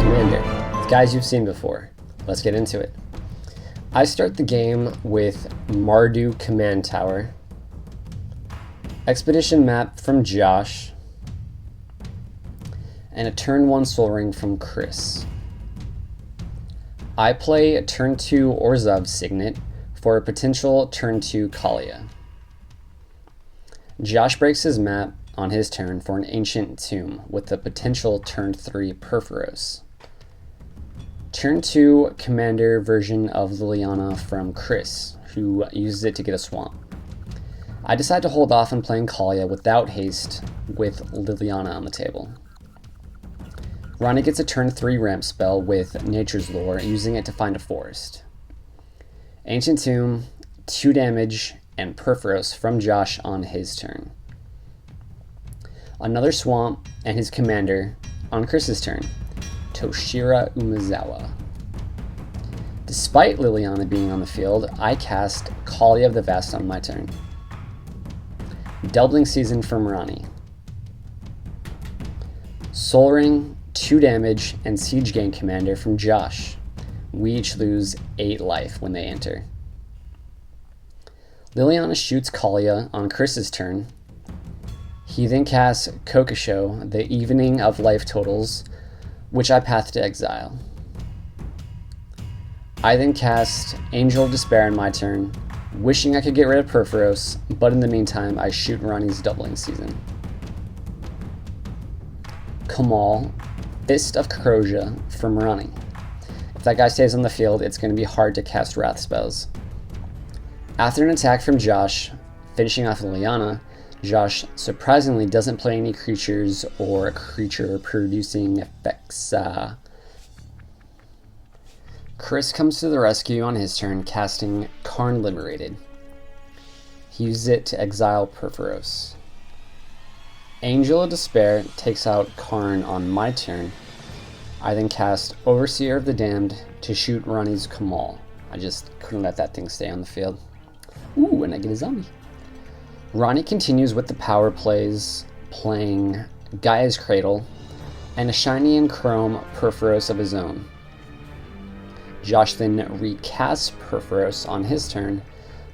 Commander. Guys you've seen before. Let's get into it. I start the game with Mardu Command Tower, Expedition Map from Josh, and a turn 1 Sol Ring from Chris. I play a turn 2 Orzhov Signet for a potential turn 2 Kaalia. Josh breaks his map on his turn for an Ancient Tomb with the potential turn 3 Purphoros. Turn 2 Commander version of Liliana from Chris, who uses it to get a swamp. I decide to hold off on playing Kaalia without haste with Liliana on the table. Ronnie gets a turn 3 ramp spell with Nature's Lore, using it to find a forest. Ancient Tomb, 2 damage, and Purphoros from Josh on his turn. Another swamp and his commander on Chris's turn, Toshiro Umezawa. Despite Liliana being on the field, I cast Kaalia of the Vast on my turn. Doubling Season from Ronnie. Sol Ring, 2 damage, and Siege Gang Commander from Josh. We each lose 8 life when they enter. Liliana shoots Kaalia on Chris's turn. He then casts Kokosho, the Evening of Life Totals, which I path to exile. I then cast Angel of Despair on my turn, wishing I could get rid of Purphoros, but in the meantime I shoot Ronnie's Doubling Season. Kamal, Fist of Kroja from Ronnie. If that guy stays on the field, it's going to be hard to cast Wrath spells. After an attack from Josh, finishing off Liliana, Josh surprisingly doesn't play any creatures or creature-producing effects. Chris comes to the rescue on his turn, casting Karn Liberated. He uses it to exile Purphoros. Angel of Despair takes out Karn on my turn. I then cast Overseer of the Damned to shoot Ronnie's Kamal. I just couldn't let that thing stay on the field. Ooh, and I get a zombie. Ronnie continues with the power plays, playing Gaia's Cradle and a shiny and chrome Purphoros of his own. Josh then recasts Purphoros on his turn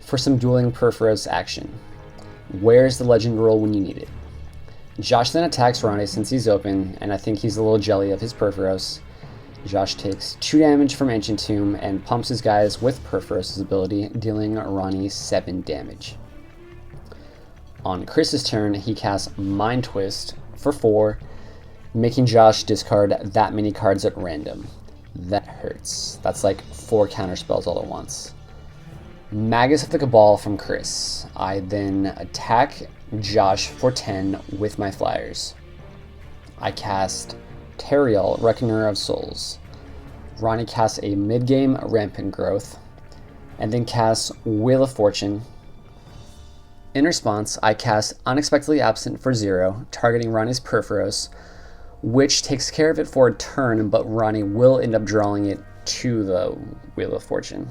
for some dueling Purphoros action. Where's the legend roll when you need it? Josh then attacks Ronnie since he's open, and I think he's a little jelly of his Purphoros. Josh takes 2 damage from Ancient Tomb and pumps his guys with Purphoros' ability, dealing Ronnie 7 damage. On Chris's turn, he casts Mind Twist for 4, making Josh discard that many cards at random. That hurts. That's like 4 counterspells all at once. Magus of the Cabal from Chris. I then attack Josh for 10 with my flyers. I cast Teriel, Reckoner of Souls. Ronnie casts a mid-game Rampant Growth, and then casts Wheel of Fortune. In response, I cast Unexpectedly Absent for 0, targeting Ronnie's Purphoros, which takes care of it for a turn, but Ronnie will end up drawing it to the Wheel of Fortune.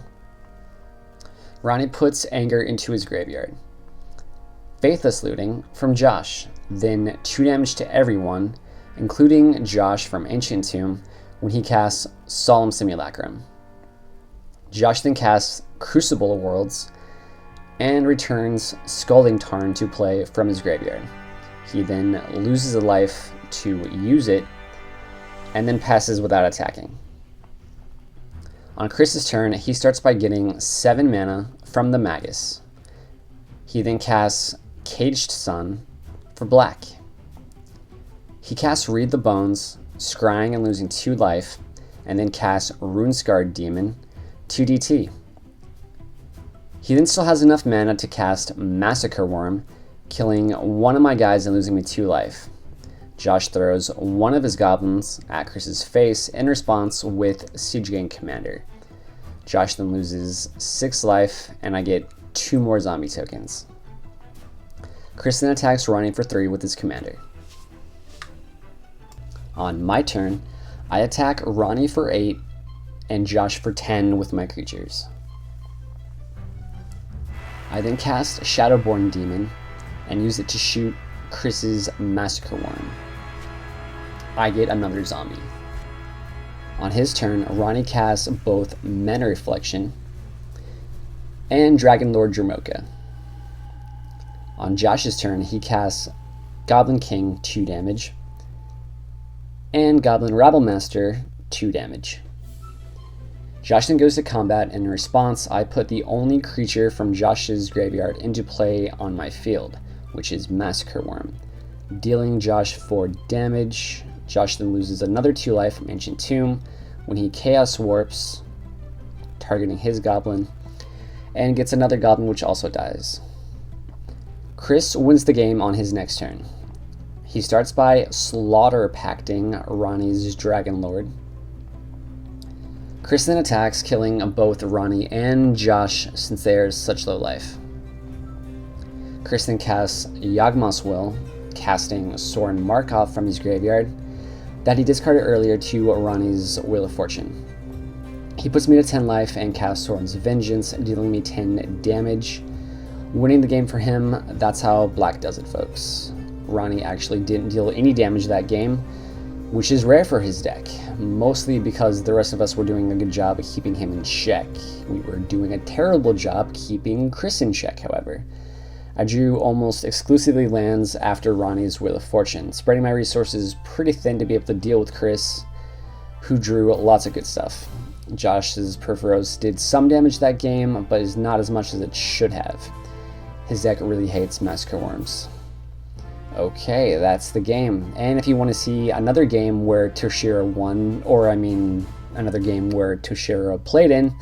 Ronnie puts Anger into his graveyard. Faithless Looting from Josh, then 2 damage to everyone, including Josh from Ancient Tomb, when he casts Solemn Simulacrum. Josh then casts Crucible of Worlds and returns Scalding Tarn to play from his graveyard. He then loses a life to use it, and then passes without attacking. On Chris's turn, he starts by getting 7 mana from the Magus. He then casts Caged Sun for black. He casts Read the Bones, scrying and losing 2 life, and then casts Runescarred Demon, 2DT. He then still has enough mana to cast Massacre Worm, killing one of my guys and losing me 2 life. Josh throws one of his goblins at Chris's face in response with Siege Gang Commander. Josh then loses 6 life, and I get 2 more zombie tokens. Chris then attacks Ronnie for 3 with his commander. On my turn, I attack Ronnie for 8 and Josh for 10 with my creatures. I then cast Shadowborn Demon and use it to shoot Chris's Massacre Worm. I get another zombie. On his turn, Ronnie casts both Mana Reflection and Dragon Lord Dromoka. On Josh's turn, he casts Goblin King 2 damage and Goblin Rabblemaster 2 damage. Josh then goes to combat, and in response, I put the only creature from Josh's graveyard into play on my field, which is Massacre Worm, dealing Josh 4 damage. Josh then loses another 2 life from Ancient Tomb when he Chaos Warps, targeting his goblin, and gets another goblin which also dies. Chris wins the game on his next turn. He starts by Slaughter Pacting Ronnie's Dragon Lord. Chris then attacks, killing both Ronnie and Josh since they are such low life. Chris then casts Yawgmoth's Will, casting Soren Markov from his graveyard that he discarded earlier to Ronnie's Wheel of Fortune. He puts me to 10 life and casts Soren's Vengeance, dealing me 10 damage. Winning the game for him. That's how Black does it, folks. Ronnie actually didn't deal any damage that game, which is rare for his deck, mostly because the rest of us were doing a good job of keeping him in check. We were doing a terrible job keeping Chris in check, however. I drew almost exclusively lands after Ronnie's Wheel of Fortune, spreading my resources pretty thin to be able to deal with Chris, who drew lots of good stuff. Josh's Purphoros did some damage that game, but is not as much as it should have. His deck really hates Massacre Worms. Okay, that's the game. And if you want to see another game where Toshiro won, or another game where Toshiro played in,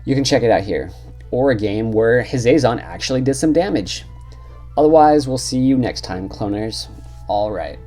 you can check it out here. Or a game where Hazezon actually did some damage. Otherwise, we'll see you next time, cloners. Alright.